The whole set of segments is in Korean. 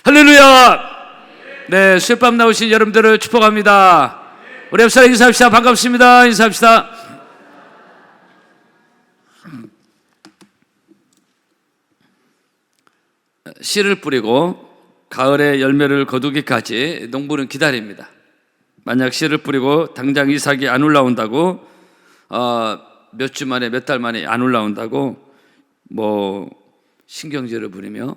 할렐루야! 네, 수요밤 나오신 여러분들을 축복합니다. 우리 옆 사람 인사합시다. 반갑습니다. 인사합시다. 씨를 뿌리고 가을에 열매를 거두기까지 농부는 기다립니다. 만약 씨를 뿌리고 당장 이삭이 안 올라온다고, 몇 주 만에 몇 달 만에 안 올라온다고 신경질을 부리며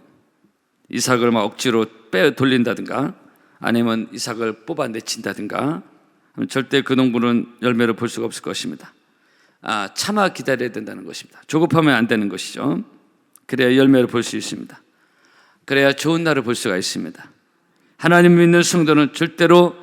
이삭을 막 억지로 빼 돌린다든가 아니면 이삭을 뽑아내친다든가 하면 절대 그 농부는 열매를 볼 수가 없을 것입니다. 참아 기다려야 된다는 것입니다. 조급하면 안 되는 것이죠. 그래야 열매를 볼 수 있습니다. 그래야 좋은 날을 볼 수가 있습니다. 하나님 믿는 성도는 절대로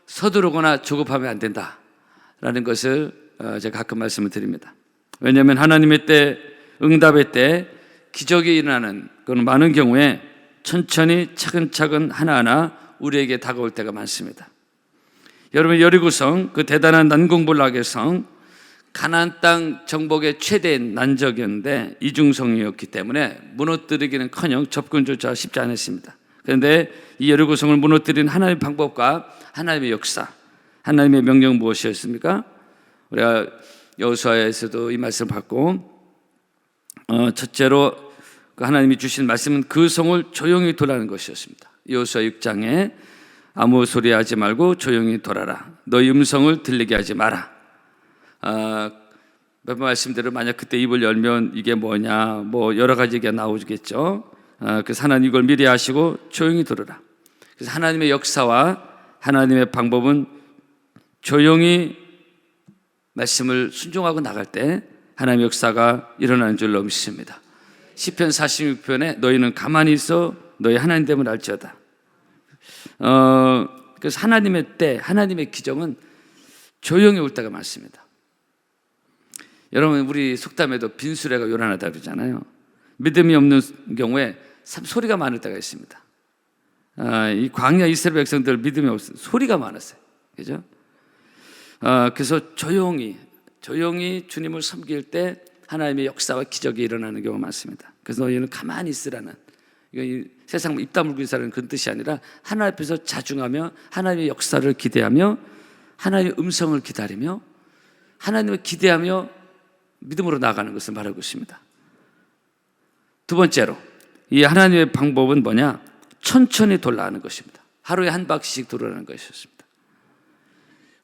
서두르거나 조급하면 안 된다라는 것을 제가 가끔 말씀을 드립니다. 왜냐하면 하나님의 때, 응답의 때 기적이 일어나는 그건 많은 경우에 천천히 차근차근 하나하나 우리에게 다가올 때가 많습니다. 여러분, 여리고성, 그 대단한 난공불락의 성, 가나안 땅 정복의 최대의 난적이었는데 이중성이었기 때문에 무너뜨리기는커녕 접근조차 쉽지 않았습니다. 그런데 이 여리고성을 무너뜨린 하나님의 방법과 하나님의 역사, 하나님의 명령 무엇이었습니까? 우리가 여호수아에서도 이 말씀을 받고, 첫째로 그 하나님이 주신 말씀은 그 성을 조용히 돌아는 것이었습니다. 여호수아 6장에 아무 소리 하지 말고 조용히 돌아라. 너희 음성을 들리게 하지 마라. 몇 번 말씀대로 만약 그때 입을 열면 이게 뭐냐, 여러 가지 얘기가 나오겠죠. 그래서 하나님 이걸 미리 하시고 조용히 들으라. 그래서 하나님의 역사와 하나님의 방법은 조용히 말씀을 순종하고 나갈 때 하나님의 역사가 일어나는 줄로 믿습니다. 시편 46편에 너희는 가만히 있어 너희 하나님됨을 알지어다. 그래서 하나님의 때, 하나님의 기적은 조용히 올 때가 많습니다. 여러분, 우리 속담에도 빈수레가 요란하다 그러잖아요. 믿음이 없는 경우에 참 소리가 많을 때가 있습니다. 이 광야 이스라엘 백성들 믿음이 없어요. 소리가 많았어요. 그죠? 그래서 조용히 주님을 섬길 때 하나님의 역사와 기적이 일어나는 경우가 많습니다. 그래서 너희는 가만히 있으라는, 이건 세상 입 다물고 있으라는 그런 뜻이 아니라 하나님 앞에서 자중하며 하나님의 역사를 기대하며 하나님의 음성을 기다리며 하나님을 기대하며 믿음으로 나아가는 것을 말하고 있습니다. 두 번째로 이 하나님의 방법은 뭐냐? 천천히 돌아가는 것입니다. 하루에 한 바퀴씩 돌아가는 것이었습니다.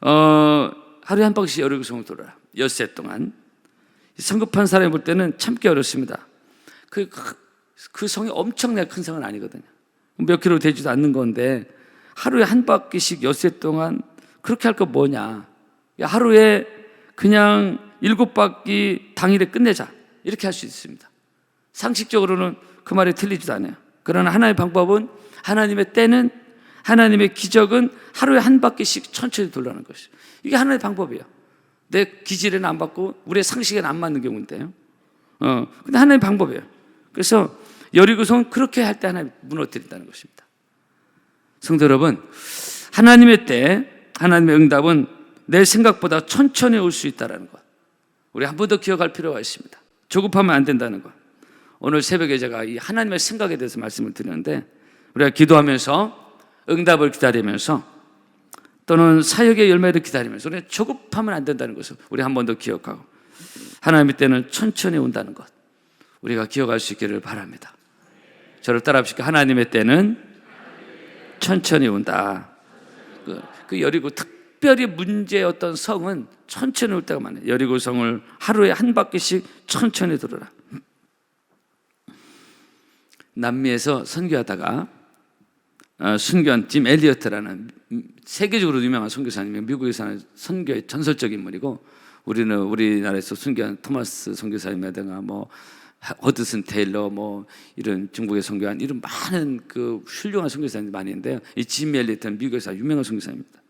하루에 한 바퀴씩 여리고성을 돌아라. 엿새 동안. 성급한 사람이 볼 때는 참기 어렵습니다. 그 성이 엄청나게 큰 성은 아니거든요. 몇 킬로 되지도 않는 건데 하루에 한 바퀴씩 엿새 동안 그렇게 할 거 뭐냐? 하루에 그냥 7바퀴 당일에 끝내자, 이렇게 할 수 있습니다. 상식적으로는 그 말이 틀리지도 않아요. 그러나 하나님의 방법은, 하나님의 때는, 하나님의 기적은 하루에 한 바퀴씩 천천히 돌아가는 것이에요. 이게 하나님의 방법이에요. 내 기질에는 안 맞고 우리의 상식에는 안 맞는 경우인데요. 근데 하나님의 방법이에요. 그래서 여리고성은 그렇게 할 때 하나님 무너뜨린다는 것입니다. 성도 여러분, 하나님의 때, 하나님의 응답은 내 생각보다 천천히 올 수 있다는 것, 우리 한 번 더 기억할 필요가 있습니다. 조급하면 안 된다는 것. 오늘 새벽에 제가 이 하나님의 생각에 대해서 말씀을 드리는데, 우리가 기도하면서 응답을 기다리면서 또는 사역의 열매를 기다리면서 우리가 조급하면 안 된다는 것을 우리 한 번 더 기억하고, 하나님의 때는 천천히 온다는 것 우리가 기억할 수 있기를 바랍니다. 저를 따라합시다. 하나님의 때는 천천히 온다. 그 여리고 특별히 문제였던 성은 천천히 올 때가 많아요. 여리고성을 하루에 한 바퀴씩 천천히 돌아라. 남미에서 선교하다가 순교한 짐 엘리어트라는 세계적으로 유명한 선교사님이 미국에 사는 선교의 전설적인 인물이고, 우리나라에서 순교한 토마스 선교사님이라든가 허드슨 테일러 이런 중국에 선교한 이런 많은 그 훌륭한 선교사님들이 많이 있는데요. 이 짐 엘리어트는 미국에서 유명한 선교사입니다.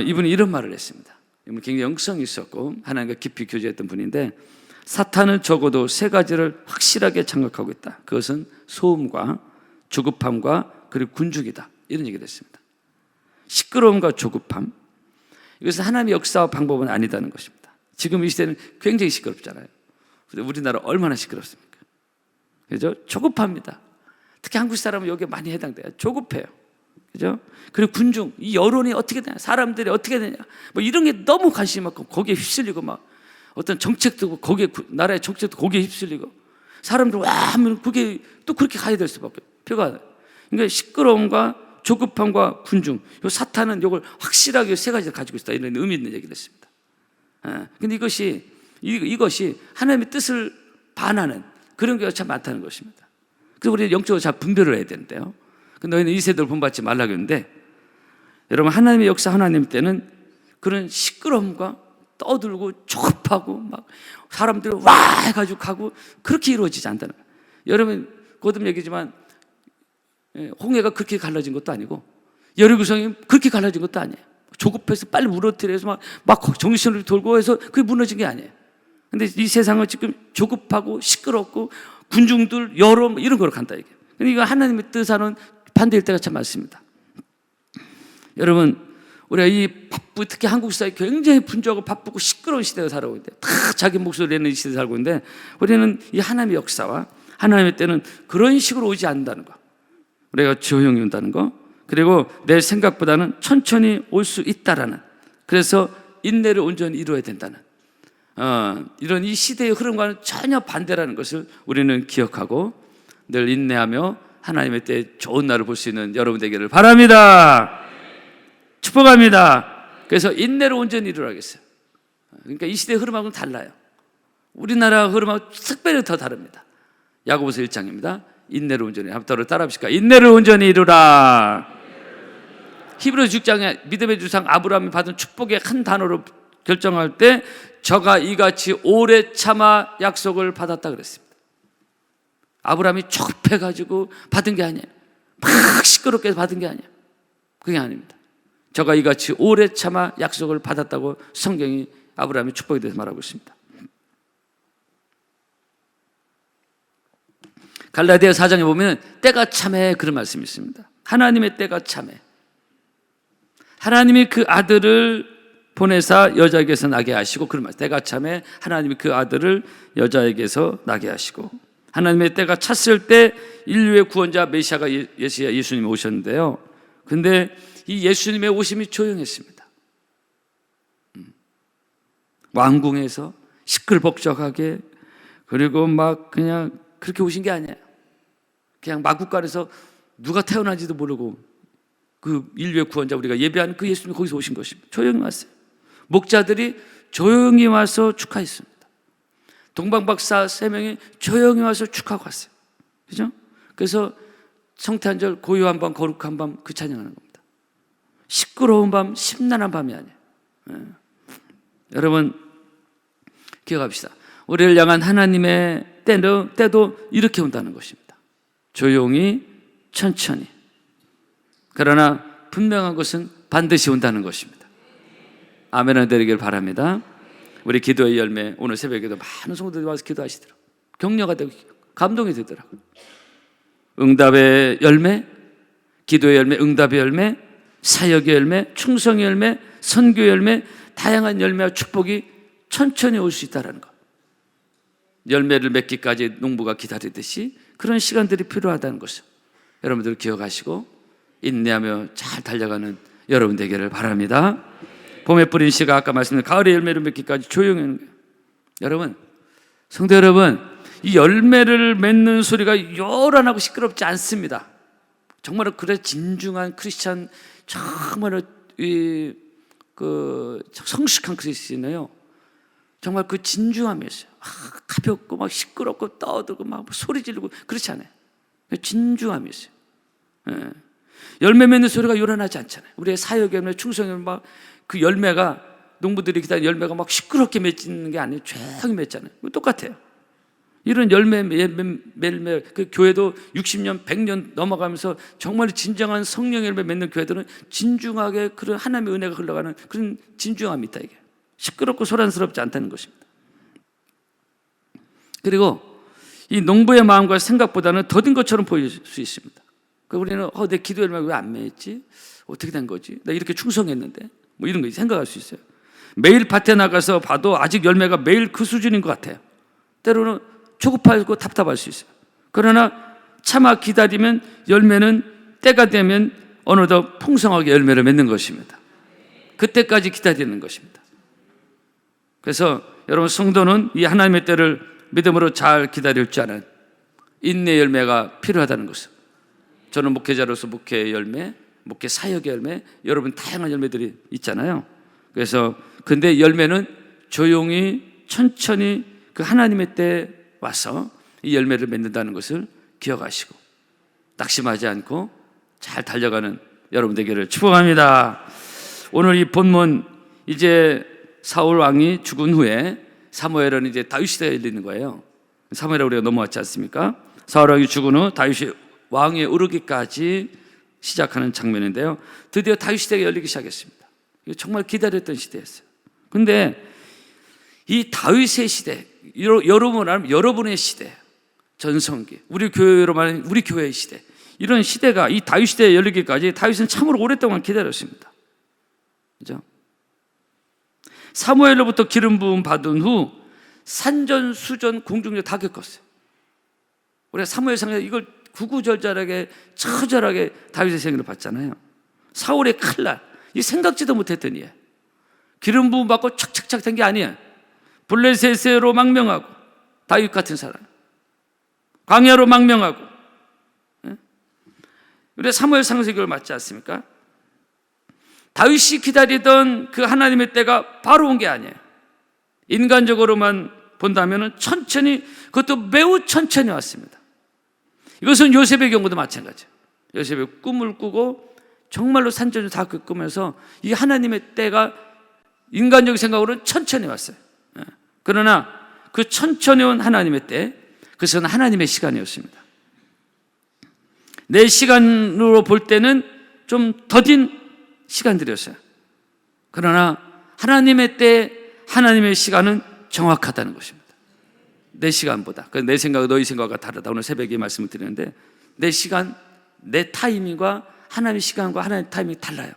이분이 이런 말을 했습니다. 이분은 굉장히 영성이 있었고 하나님과 깊이 교제했던 분인데, 사탄은 적어도 세 가지를 확실하게 장악하고 있다. 그것은 소음과 조급함과 그리고 군중이다. 이런 얘기를 했습니다. 시끄러움과 조급함, 이것은 하나님의 역사와 방법은 아니다는 것입니다. 지금 이 시대는 굉장히 시끄럽잖아요. 우리나라 얼마나 시끄럽습니까? 그죠? 조급합니다. 특히 한국 사람은 여기에 많이 해당돼요. 조급해요. 그죠? 그리고 군중, 이 여론이 어떻게 되냐, 사람들이 어떻게 되냐, 뭐 이런 게 너무 관심이 많고 거기에 휩쓸리고 막 어떤 정책도 거기에, 나라의 정책도 거기에 휩쓸리고 사람들 와 하면 그게 또 그렇게 가야 될 수밖에 표가. 그러니까 시끄러움과 조급함과 군중, 요 사탄은 이걸 확실하게 세 가지를 가지고 있다, 이런 의미 있는 얘기를 했습니다. 근데 이것이 하나님의 뜻을 반하는 그런 경우가 참 많다는 것입니다. 그래서 우리는 영적으로 잘 분별을 해야 되는데요. 너희는 이 세대를 본받지 말라고 했는데, 여러분, 하나님의 역사, 하나님 때는 그런 시끄러움과 떠들고 조급하고 막 사람들이 와 해가지고 가고 그렇게 이루어지지 않다는 거예요. 여러분, 거듭 얘기지만 홍해가 그렇게 갈라진 것도 아니고 여리고성이 그렇게 갈라진 것도 아니에요. 조급해서 빨리 무너뜨려서 막 정신을 돌고 해서 그게 무너진 게 아니에요. 근데 이 세상은 지금 조급하고 시끄럽고 군중들 여론 이런 거로 간다 이게. 근데 이거 하나님의 뜻하는 반대일 때가 참 많습니다. 여러분, 우리가 이 바쁘, 특히 한국 사회 굉장히 분주하고 바쁘고 시끄러운 시대에 살아오고 있는데, 다 자기 목소리 내는 이 시대에 살고 있는데, 우리는 이 하나님의 역사와 하나님의 때는 그런 식으로 오지 않는다는 거, 우리가 조용히 온다는 거, 그리고 내 생각보다는 천천히 올 수 있다라는, 그래서 인내를 온전히 이루어야 된다는 이런 이 시대의 흐름과는 전혀 반대라는 것을 우리는 기억하고 늘 인내하며 하나님의 때에 좋은 날을 볼 수 있는 여러분 되기를 바랍니다. 축복합니다. 그래서 인내를 온전히 이루라겠어요. 그러니까 이 시대의 흐름하고는 달라요. 우리나라 흐름하고 특별히 더 다릅니다. 야고보서 1장입니다. 인내를 온전히, 한번 따라 합시다. 인내를 온전히 이루라. 히브리서 6장에 믿음의 조상 아브라함이 받은 축복의 한 단어로 결정할 때 저가 이같이 오래 참아 약속을 받았다 그랬습니다. 아브라함이 조급해가지고 받은 게 아니에요. 막 시끄럽게 해서 받은 게 아니에요. 그게 아닙니다. 저가 이같이 오래 참아 약속을 받았다고 성경이 아브라함의 축복에 대해서 말하고 있습니다. 갈라디아 4장에 보면 때가 참해 그런 말씀이 있습니다. 하나님의 때가 참해. 하나님이 그 아들을 보내사 여자에게서 나게 하시고, 그런 말, 때가 참해 하나님이 그 아들을 여자에게서 나게 하시고, 하나님의 때가 찼을 때 인류의 구원자 메시아가 예수님이 오셨는데요. 근데 이 예수님의 오심이 조용했습니다. 왕궁에서 시끌벅적하게, 그리고 막 그냥 그렇게 오신 게 아니에요. 그냥 마구간에서 누가 태어난지도 모르고 그 인류의 구원자 우리가 예배하는 그 예수님이 거기서 오신 것입니다. 조용히 왔어요. 목자들이 조용히 와서 축하했습니다. 동방박사 3명이 조용히 와서 축하하고 왔어요. 그죠? 그래서 성탄절 고요한 밤 거룩한 밤 그 찬양하는 겁니다. 시끄러운 밤 심란한 밤이 아니에요. 여러분 기억합시다. 우리를 향한 하나님의 때도 이렇게 온다는 것입니다. 조용히 천천히. 그러나 분명한 것은 반드시 온다는 것입니다. 아멘 되기를 바랍니다. 우리 기도의 열매, 오늘 새벽에도 많은 성도들이 와서 기도하시더라고요. 격려가 되고 감동이 되더라고요. 응답의 열매, 기도의 열매, 응답의 열매, 사역의 열매, 충성의 열매, 선교의 열매, 다양한 열매와 축복이 천천히 올 수 있다는 것. 열매를 맺기까지 농부가 기다리듯이 그런 시간들이 필요하다는 것을 여러분들 기억하시고 인내하며 잘 달려가는 여러분 되기를 바랍니다. 봄에 뿌린 씨가 아까 말씀드린 가을의 열매를 맺기까지 조용히 하는 거예요. 여러분, 성도 여러분, 이 열매를 맺는 소리가 요란하고 시끄럽지 않습니다. 정말 그래 진중한 크리스찬, 정말 성숙한 크리스찬이에요. 정말 그 진중함이 있어요. 가볍고 막 시끄럽고 떠들고 막 소리 지르고 그렇지 않아요. 진중함이 있어요. 예. 열매 맺는 소리가 요란하지 않잖아요. 우리의 사역 열매, 충성 열매, 막 그 열매가 농부들이 기다리는 열매가 막 시끄럽게 맺히는 게 아니에요. 조용히 맺잖아요. 똑같아요. 이런 열매 매일매일 그 교회도 60년, 100년 넘어가면서 정말 진정한 성령 열매 맺는 교회들은 진중하게 그런 하나님의 은혜가 흘러가는 그런 진중함이 있다 이게. 시끄럽고 소란스럽지 않다는 것입니다. 그리고 이 농부의 마음과 생각보다는 더딘 것처럼 보일 수 있습니다. 우리는 내 기도 열매가 왜 안 맺지? 어떻게 된 거지? 나 이렇게 충성했는데 뭐 이런 거 생각할 수 있어요. 매일 밭에 나가서 봐도 아직 열매가 매일 그 수준인 것 같아요. 때로는 조급하고 답답할 수 있어요. 그러나 참아 기다리면 열매는 때가 되면 어느덧 풍성하게 열매를 맺는 것입니다. 그때까지 기다리는 것입니다. 그래서 여러분, 성도는 이 하나님의 때를 믿음으로 잘 기다릴 줄 아는 인내 열매가 필요하다는 것을, 저는 목회자로서 목회의 열매, 목회 사역의 열매, 여러분 다양한 열매들이 있잖아요. 그래서 근데 열매는 조용히 천천히 그 하나님의 때에 와서 이 열매를 맺는다는 것을 기억하시고 낙심하지 않고 잘 달려가는 여러분 되기를 축복합니다. 오늘 이 본문, 이제 사울 왕이 죽은 후에 사무엘은 이제 다윗 시대에 열리는 거예요. 사무엘에 우리가 넘어왔지 않습니까? 사울 왕이 죽은 후 다윗이 왕에 오르기까지 시작하는 장면인데요, 드디어 다윗 시대가 열리기 시작했습니다. 이거 정말 기다렸던 시대였어요. 근데 이 다윗의 시대, 여러분의 시대, 전성기, 우리 교회로 말하는 우리 교회의 시대, 이런 시대가 이 다윗 시대에 열리기까지 다윗은 참으로 오랫동안 기다렸습니다. 그죠? 사무엘로부터 기름 부음 받은 후 산전, 수전, 공중전 다 겪었어요. 우리가 사무엘상에서 이걸 구구절절하게 처절하게 다윗의 생애를 봤잖아요. 사울의 칼날, 이 생각지도 못했던 일, 기름 부음 받고 착착착 된 게 아니에요. 블레셋으로 망명하고, 다윗 같은 사람 광야로 망명하고, 우리가 사무엘상에서 이걸 맞지 않습니까? 다윗이 기다리던 그 하나님의 때가 바로 온 게 아니에요. 인간적으로만 본다면 천천히, 그것도 매우 천천히 왔습니다. 이것은 요셉의 경우도 마찬가지예요. 요셉이 꿈을 꾸고 정말로 산전을 다 겪으면서 이 하나님의 때가 인간적 생각으로는 천천히 왔어요. 그러나 그 천천히 온 하나님의 때, 그것은 하나님의 시간이었습니다. 내 시간으로 볼 때는 좀 더딘 시간들이었어요. 그러나 하나님의 때, 하나님의 시간은 정확하다는 것입니다. 내 시간보다. 내 생각과 너희 생각과 다르다. 오늘 새벽에 말씀을 드리는데, 내 시간, 내 타이밍과 하나님의 시간과 하나님의 타이밍이 달라요.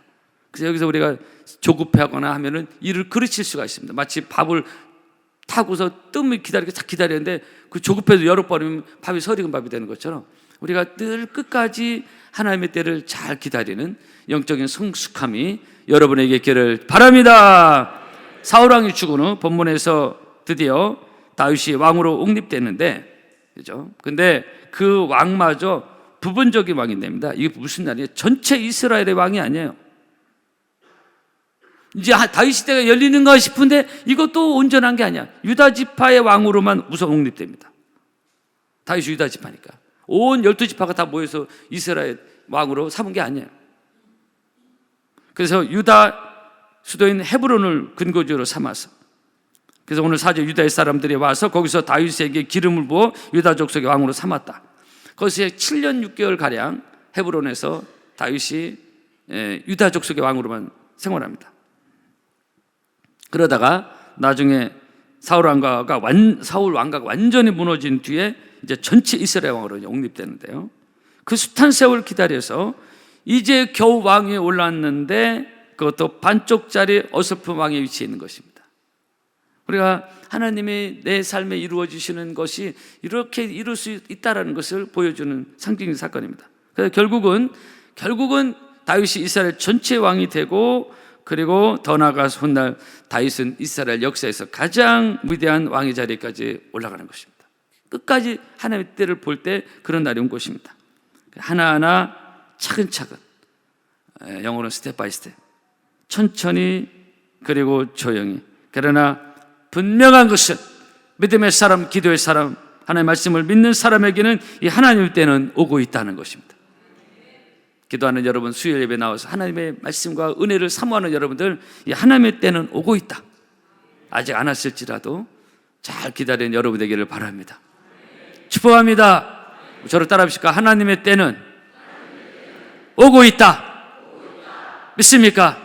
그래서 여기서 우리가 조급해하거나 하면은 일을 그르칠 수가 있습니다. 마치 밥을 타고서 뜸을 기다리고 딱 기다리는데 그 조급해서 열어버리면 밥이 설익은 밥이 되는 것처럼, 우리가 늘 끝까지 하나님의 때를 잘 기다리는 영적인 성숙함이 여러분에게 있기를 바랍니다. 사울왕이 죽은 후 본문에서 드디어 다윗이 왕으로 옹립됐는데, 그죠? 근데 그 왕마저 부분적인 왕이 됩니다. 이게 무슨 말이에요? 전체 이스라엘의 왕이 아니에요. 이제 다윗 시대가 열리는가 싶은데 이것도 온전한 게 아니야. 유다 지파의 왕으로만 우선 옹립됩니다. 다윗이 유다 지파니까 온 12지파가 다 모여서 이스라엘 왕으로 삼은 게 아니에요. 그래서 유다 수도인 헤브론을 근거지로 삼아서, 그래서 오늘 사제 유다의 사람들이 와서 거기서 다윗에게 기름을 부어 유다 족속의 왕으로 삼았다. 거기서 7년 6개월 가량 헤브론에서 다윗이 유다 족속의 왕으로만 생활합니다. 그러다가 나중에 사울 왕가가 완전히 무너진 뒤에 이제 전체 이스라엘 왕으로 옹립되는데요, 그 숱한 세월 기다려서 이제 겨우 왕위에 올랐는데 그것도 반쪽짜리 어설픈 왕에 위치해 있는 것입니다. 우리가 하나님이 내 삶에 이루어 주시는 것이 이렇게 이룰 수 있다는 것을 보여주는 상징적 사건입니다. 그래서 결국은 다윗이 이스라엘 전체 왕이 되고, 그리고 더 나아가서 훗날 다윗은 이스라엘 역사에서 가장 위대한 왕의 자리까지 올라가는 것입니다. 끝까지 하나님의 때를 볼 때 그런 날이 온 것입니다. 하나하나 차근차근, 영어로는 스텝 바이 스텝, 천천히 그리고 조용히, 그러나 분명한 것은 믿음의 사람, 기도의 사람, 하나님의 말씀을 믿는 사람에게는 이 하나님의 때는 오고 있다는 것입니다. 기도하는 여러분, 수요일 예배 나와서 하나님의 말씀과 은혜를 사모하는 여러분들, 이 하나님의 때는 오고 있다. 아직 안 왔을지라도 잘 기다리는 여러분 되기를 바랍니다. 축복합니다. 저를 따라하십니까? 하나님의 때는 오고 있다. 믿습니까?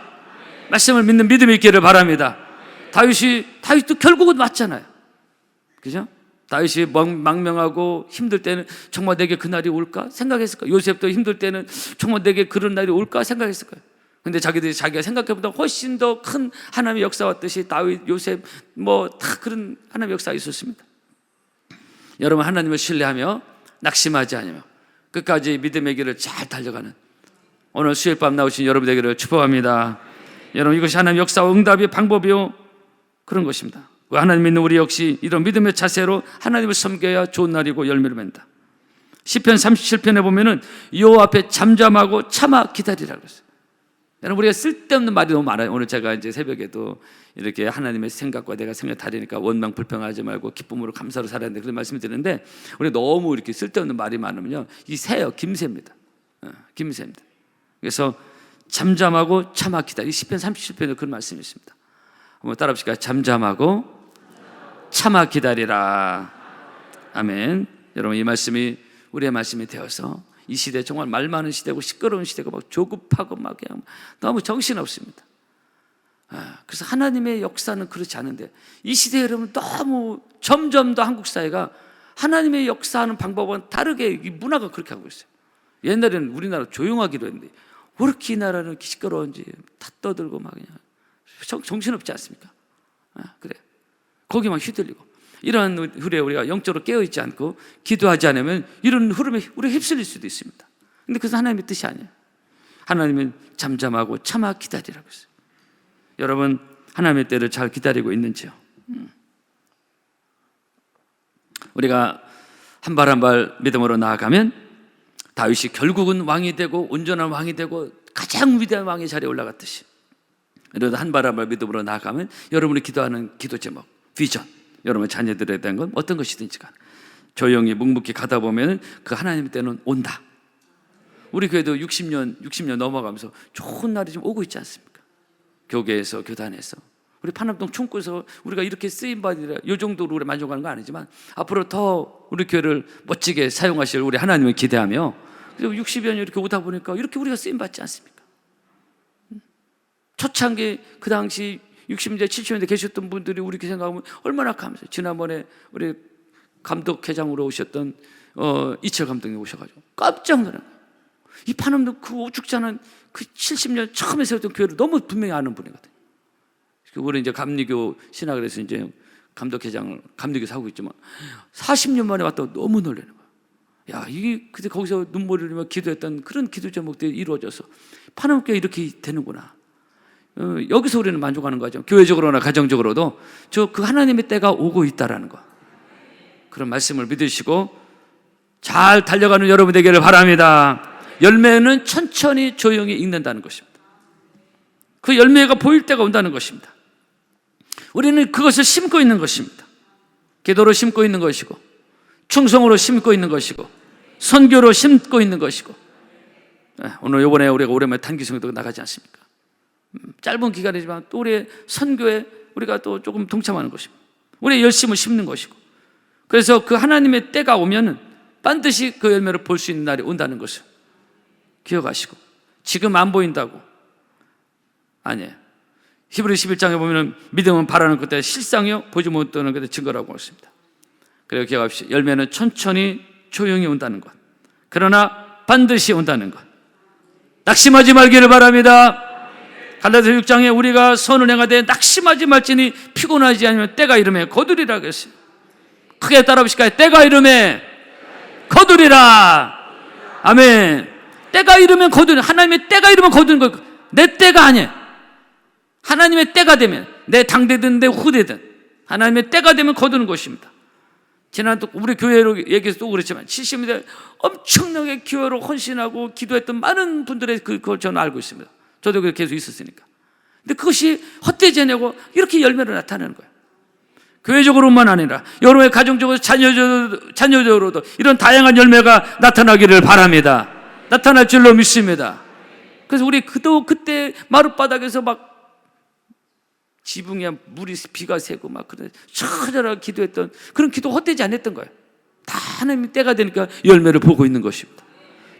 말씀을 믿는 믿음이 있기를 바랍니다. 다윗도 결국은 맞잖아요. 그죠? 다윗이 망명하고 힘들 때는 정말 내게 그날이 올까 생각했을까? 요셉도 힘들 때는 정말 내게 그런 날이 올까 생각했을까요? 근데 자기가 생각해보다 훨씬 더 큰 하나님의 역사와 뜻이 다윗, 요셉 다 그런 하나님의 역사가 있었습니다. 여러분, 하나님을 신뢰하며 낙심하지 않으며 끝까지 믿음의 길을 잘 달려가는 오늘 수요일 밤 나오신 여러분 되기를 축복합니다. 여러분, 이것이 하나님의 역사와 응답의 방법이요, 그런 것입니다. 하나님 믿는 우리 역시 이런 믿음의 자세로 하나님을 섬겨야 좋은 날이고 열매를 맺는다. 시편 37편에 보면은 여호와 앞에 잠잠하고 참아 기다리라고 했어요. 여러분, 우리가 쓸데없는 말이 너무 많아요. 오늘 제가 이제 새벽에도 이렇게 하나님의 생각과 내가 생각 다르니까 원망 불평하지 말고 기쁨으로 감사로 살아야 된다, 그런 말씀을 드리는데, 우리 너무 이렇게 쓸데없는 말이 많으면요, 이 새요, 김새입니다. 김새입니다. 그래서 잠잠하고 참아 기다리. 이 시편 37편에 그런 말씀이 있습니다. 한번 따라 합시다. 잠잠하고 참아 기다리라. 아멘. 여러분, 이 말씀이 우리의 말씀이 되어서 이 시대 정말 말 많은 시대고 시끄러운 시대고 막 조급하고 막 그냥 너무 정신없습니다. 그래서 하나님의 역사는 그렇지 않은데, 이 시대에 여러분 너무 점점 더 한국 사회가 하나님의 역사하는 방법은 다르게, 이 문화가 그렇게 하고 있어요. 옛날에는 우리나라 조용하기로 했는데 왜 이렇게 이 나라는 시끄러운지 다 떠들고 막 그냥 정신없지 않습니까? 그래. 거기 막 휘둘리고, 이러한 흐름에 우리가 영적으로 깨어있지 않고 기도하지 않으면 이런 흐름에 우리가 휩쓸릴 수도 있습니다. 근데 그것은 하나님의 뜻이 아니에요. 하나님은 잠잠하고 참아 기다리라고 했어요. 여러분, 하나님의 때를 잘 기다리고 있는지요? 우리가 한 발 한 발 믿음으로 나아가면 다윗이 결국은 왕이 되고 온전한 왕이 되고 가장 위대한 왕의 자리에 올라갔듯이, 이러다 한 발 한 발 믿음으로 나아가면 여러분이 기도하는 기도 제목, 비전, 여러분 자녀들에 대한 건 어떤 것이든지 간에 조용히 묵묵히 가다 보면 그 하나님의 때는 온다. 우리 교회도 60년 넘어가면서 좋은 날이 좀 오고 있지 않습니까? 교계에서, 교단에서, 우리 파남동 총구에서 우리가 이렇게 쓰임받으라, 이 정도로 우리 만족하는 건 아니지만 앞으로 더 우리 교회를 멋지게 사용하실 우리 하나님을 기대하며, 그리고 60여 년 이렇게 오다 보니까 이렇게 우리가 쓰임받지 않습니까? 초창기 그 당시 60년대 70년대 계셨던 분들이 우리 생각하면 얼마나 감사해요. 지난번에 우리 감독회장으로 오셨던 이철 감독님 오셔가지고 깜짝 놀란 거예요. 이 파남동 그 오죽잖은 그 70년 처음에 세웠던 교회를 너무 분명히 아는 분이거든요. 우리 이제 감리교 신학을 해서 이제 감리교 사고 있지만 40년 만에 왔다고 너무 놀라는 거예요. 야, 이게 그때 거기서 눈물을 흘리며 기도했던 그런 기도 제목들이 이루어져서 파남교회가 이렇게 되는구나. 여기서 우리는 만족하는 거죠. 교회적으로나 가정적으로도 그 하나님의 때가 오고 있다라는 거, 그런 말씀을 믿으시고 잘 달려가는 여러분 되기를 바랍니다. 열매는 천천히 조용히 익는다는 것입니다. 그 열매가 보일 때가 온다는 것입니다. 우리는 그것을 심고 있는 것입니다. 기도로 심고 있는 것이고, 충성으로 심고 있는 것이고, 선교로 심고 있는 것이고. 오늘 이번에 우리가 오랜만에 단기성회도 나가지 않습니까? 짧은 기간이지만 또 우리의 선교에 우리가 또 조금 동참하는 것입니다. 우리의 열심을 심는 것이고, 그래서 그 하나님의 때가 오면 반드시 그 열매를 볼 수 있는 날이 온다는 것을 기억하시고, 지금 안 보인다고 아니에요. 히브리 11장에 보면 믿음은 바라는 그때 실상이요 보지 못하는 그때 증거라고 했습니다. 그리고 기억합시다. 열매는 천천히 조용히 온다는 것, 그러나 반드시 온다는 것, 낙심하지 말기를 바랍니다. 갈라디아 6장에 우리가 선을 행하되 낙심하지 말지니 피곤하지 않으면 때가 이르매 거두리라 그랬어요. 크게 따라 봅시다. 때가 이르매 거두리라. 아멘. 때가 이르면 거두는, 하나님의 때가 이르면 거두는 거예요. 내 때가 아니에요. 하나님의 때가 되면, 내 당대든 내 후대든 하나님의 때가 되면 거두는 것입니다. 지난해 우리 교회로 얘기해서 또 그랬지만 70년대 엄청나게 교회로 헌신하고 기도했던 많은 분들의 그걸 저는 알고 있습니다. 저도 계속 있었으니까. 근데 그것이 헛되지 않냐고 이렇게 열매로 나타나는 거예요. 교회적으로만 아니라 여러분의 가정적으로, 자녀적으로도 이런 다양한 열매가 나타나기를 바랍니다. 나타날 줄로 믿습니다. 그래서 우리 그때 마룻바닥에서 막 지붕에 물이, 비가 새고 막 그래 처절하게 기도했던 그런 기도 헛되지 않았던 거예요. 다 하나님의 때가 되니까 열매를 보고 있는 것입니다.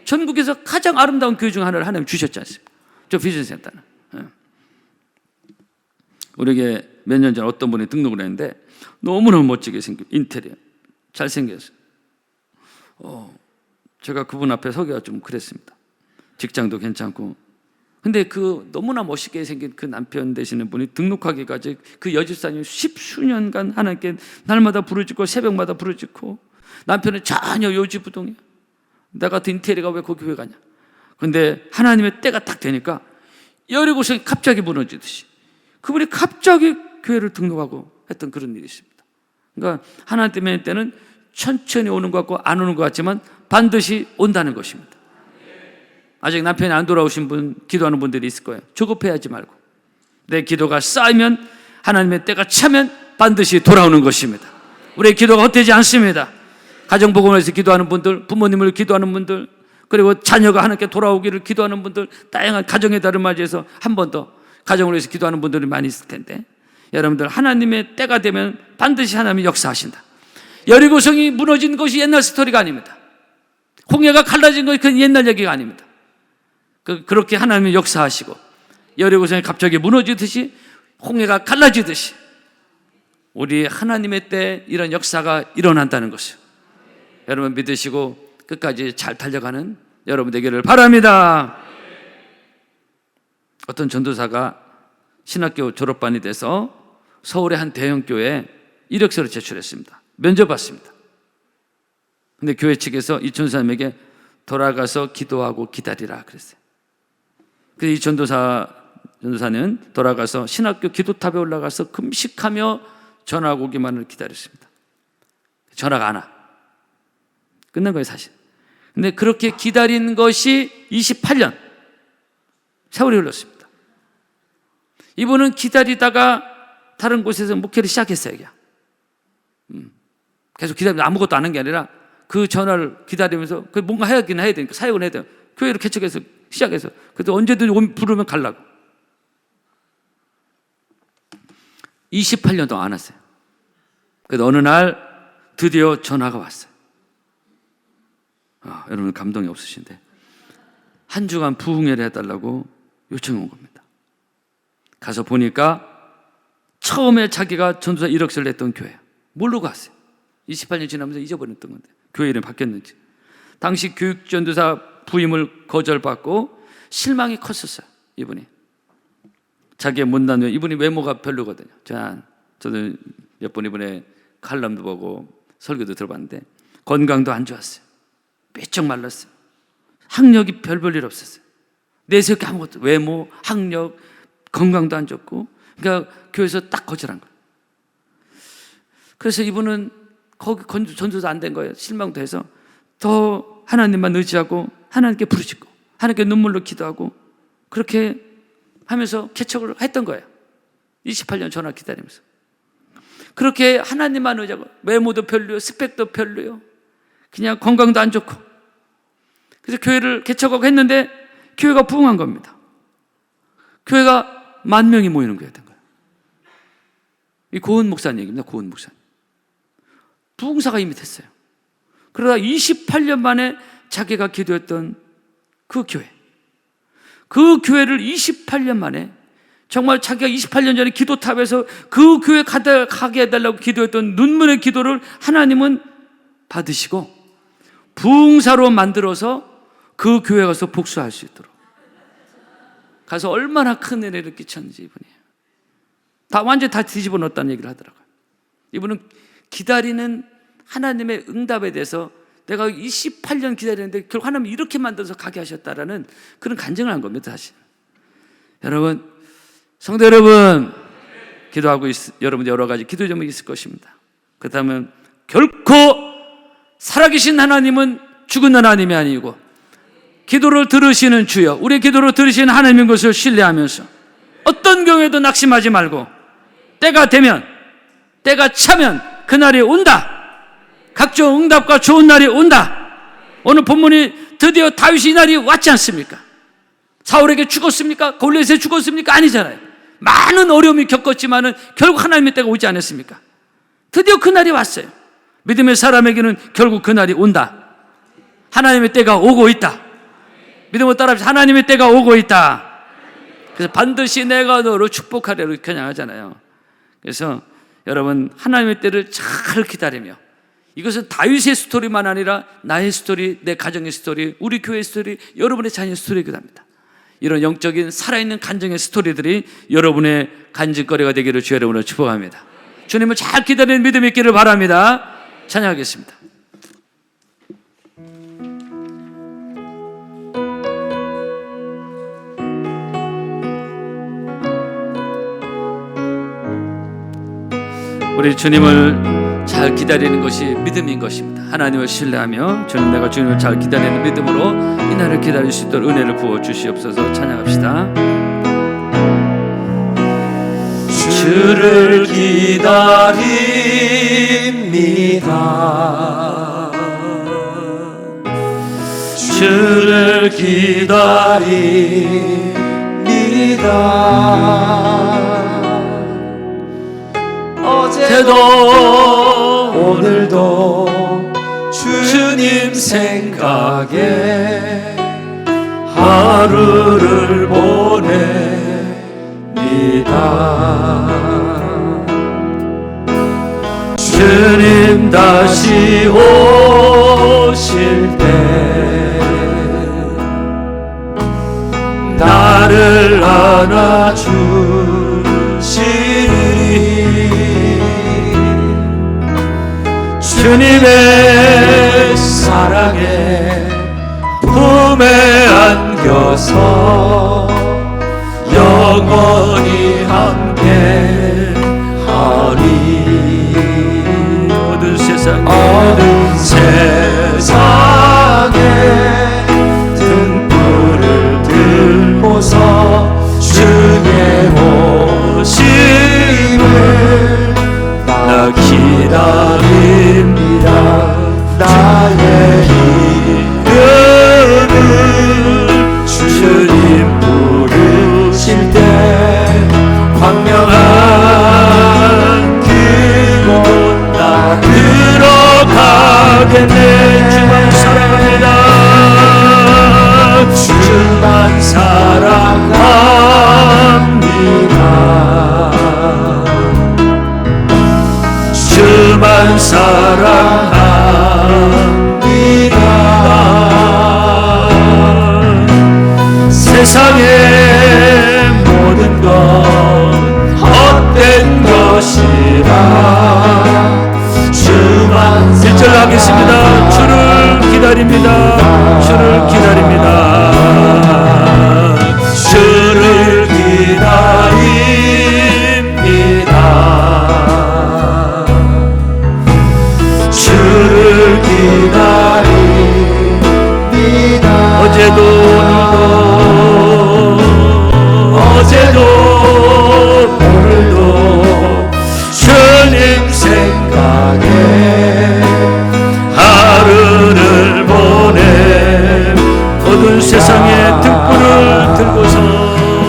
전국에서 가장 아름다운 교회 중 하나를 하나님 주셨지 않습니까? 저 비전센터는. 우리에게 몇 년 전 어떤 분이 등록을 했는데 너무너무 멋지게 생긴 인테리어 잘생겼어요. 제가 그분 앞에 서기가 좀 그랬습니다. 직장도 괜찮고. 근데 그 너무나 멋있게 생긴 그 남편 되시는 분이 등록하기까지 그 여집사님이 십수년간 하나님께 날마다 부르짖고 새벽마다 부르짖고, 남편은 전혀 요지부동이에요. 나 같은 인테리어가 왜 그 교회 가냐? 근데 하나님의 때가 딱 되니까 여리고성이 갑자기 무너지듯이 그분이 갑자기 교회를 등록하고 했던 그런 일이 있습니다. 그러니까 하나님의 때는 천천히 오는 것 같고 안 오는 것 같지만 반드시 온다는 것입니다. 아직 남편이 안 돌아오신 분, 기도하는 분들이 있을 거예요. 조급해하지 말고 내 기도가 쌓이면, 하나님의 때가 차면 반드시 돌아오는 것입니다. 우리의 기도가 헛되지 않습니다. 가정복음에서 기도하는 분들, 부모님을 기도하는 분들, 그리고 자녀가 하나님께 돌아오기를 기도하는 분들, 다양한 가정의 달을 맞이해서 한 번 더 가정을 위해서 기도하는 분들이 많이 있을 텐데, 여러분들 하나님의 때가 되면 반드시 하나님이 역사하신다. 여리고성이 무너진 것이 옛날 스토리가 아닙니다. 홍해가 갈라진 것이 그 옛날 얘기가 아닙니다. 그렇게 하나님이 역사하시고 여리고성이 갑자기 무너지듯이 홍해가 갈라지듯이 우리 하나님의 때 이런 역사가 일어난다는 것을 여러분 믿으시고 끝까지 잘 달려가는 여러분 되기를 바랍니다. 어떤 전도사가 신학교 졸업반이 돼서 서울의 한 대형교회에 이력서를 제출했습니다. 면접 봤습니다. 근데 교회 측에서 이 전도사님에게 돌아가서 기도하고 기다리라 그랬어요. 그래서 이 전도사는 돌아가서 신학교 기도탑에 올라가서 금식하며 전화가 오기만을 기다렸습니다. 전화가 안 와. 끝난 거예요, 사실. 근데 그렇게 기다린 것이 28년 세월이 흘렀습니다. 이분은 기다리다가 다른 곳에서 목회를 시작했어요. 계속 기다리면서 아무것도 안 한 게 아니라 그 전화를 기다리면서 뭔가 해야 되니까 사역을 해야 돼요. 교회를 개척해서 시작해서 그래도 언제든 부르면 가려고. 28년 동안 안 왔어요. 그래서 어느 날 드디어 전화가 왔어요. 여러분 감동이 없으신데 한 주간 부흥회를 해달라고 요청이 온 겁니다. 가서 보니까 처음에 자기가 전도사 이력서를 냈던 교회예요. 모르고 갔어요. 28년 지나면서 잊어버렸던 건데 교회 이름이 바뀌었는지. 당시 교육전도사 부임을 거절받고 실망이 컸었어요. 이분이 자기의 못난 이분이 외모가 별로거든요. 저도 몇 번 이분의 칼럼도 보고 설교도 들어봤는데 건강도 안 좋았어요. 삐쩍 말랐어요. 학력이 별 일 없었어요. 내세울 게 아무것도, 외모, 학력, 건강도 안 좋고, 그러니까 교회에서 딱 거절한 거예요. 그래서 이분은 거기 전도도 안 된 거예요. 실망도 해서 더 하나님만 의지하고 하나님께 부르짖고 하나님께 눈물로 기도하고 그렇게 하면서 개척을 했던 거예요. 28년 전화 기다리면서. 그렇게 하나님만 의지하고 외모도 별로요, 스펙도 별로요, 그냥 건강도 안 좋고. 그래서 교회를 개척하고 했는데 교회가 부흥한 겁니다. 교회가 10,000명이 모이는 교회가 된 거예요. 이 고은 목사님 얘기입니다. 고은 목사님. 부흥사가 이미 됐어요. 그러다 28년 만에 자기가 기도했던 그 교회, 그 교회를 28년 만에 정말 자기가 28년 전에 기도탑에서 그 교회 가게 해달라고 기도했던 눈물의 기도를 하나님은 받으시고 부흥사로 만들어서 그 교회 가서 복수할 수 있도록 가서 얼마나 큰 은혜를 끼쳤는지 이분이 완전히 다 뒤집어 놓았다는 얘기를 하더라고요. 이분은 기다리는 하나님의 응답에 대해서 내가 28년 기다리는데 결국 하나님이 이렇게 만들어서 가게 하셨다라는 그런 간증을 한 겁니다. 사실 여러분, 성도 여러분, 기도하고 여러분 여러 가지 기도 제목이 있을 것입니다. 그렇다면 결코 살아계신 하나님은 죽은 하나님이 아니고 기도를 들으시는 주여, 우리의 기도를 들으시는 하나님인 것을 신뢰하면서 어떤 경우에도 낙심하지 말고 때가 되면, 때가 차면 그날이 온다. 각종 응답과 좋은 날이 온다. 오늘 본문이 드디어 다윗이 이 날이 왔지 않습니까? 사울에게 죽었습니까? 골리앗에 죽었습니까? 아니잖아요. 많은 어려움이 겪었지만은 결국 하나님의 때가 오지 않았습니까? 드디어 그날이 왔어요. 믿음의 사람에게는 결국 그날이 온다. 하나님의 때가 오고 있다. 믿음으로 따라합시다. 하나님의 때가 오고 있다. 그래서 반드시 내가 너를 축복하리라 겨냥하잖아요. 그래서 여러분 하나님의 때를 잘 기다리며, 이것은 다윗의 스토리만 아니라 나의 스토리, 내 가정의 스토리, 우리 교회의 스토리, 여러분의 자녀의 스토리이기도 합니다. 이런 영적인 살아있는 간증의 스토리들이 여러분의 간증거리가 되기를 주의 이름으로 축복합니다. 주님을 잘 기다리는 믿음이 있기를 바랍니다. 찬양하겠습니다. 우리 주님을 잘 기다리는 것이 믿음인 것입니다. 하나님을 신뢰하며 주님, 내가 주님을 잘 기다리는 믿음으로 이 날을 기다릴 수 있도록 은혜를 부어 주시옵소서. 찬양합시다. 주를 기다립니다. 주를 기다립니다. 어제도 오늘도 주님 생각에 하루를 보냅니다. 주님 다시 오실 때 나를 안아주시리. 주님의 사랑에 품에 안겨서 영원히 함께 하리. 모든 세상에 등불을 들고서 주의 오심을 나 기다립니다. 나의 이름을 주님 부르실 때 광명한 그곳 나 들어가겠네. 주만 사랑합니다. 주만 사랑합니다. 주만 사랑합니다. 세상의 모든 것 헛된 것이라 주만 1절 하겠습니다. 주를 기다립니다. 주를 기다립니다. 주를 기다립니다. 주를 기다립니다. 어제도 오늘도 주님 생각에 하루를 보내. 모든 세상에 등불을 들고서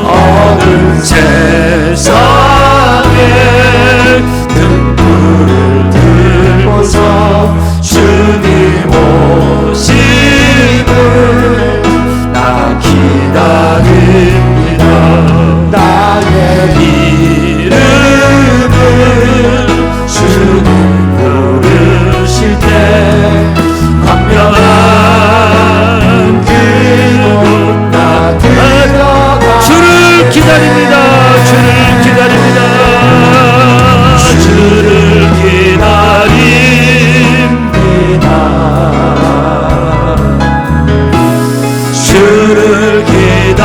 어느 세상에 등불을 들고서 주님 오심을 나 기다립니다. 나의 이름을 주님 부르실 때 광명한 그곳 나 들어가. 주를 기다립니다. 주를 기다립니다. 주를 기다립니다. 주를 기다립니다.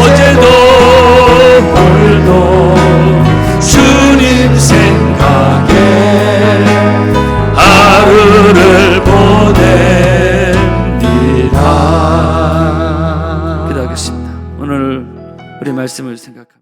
어제도 오늘도 주님 생각에 하루를 보냅니다. 기도하겠습니다. 오늘 우리 말씀을 생각합니다.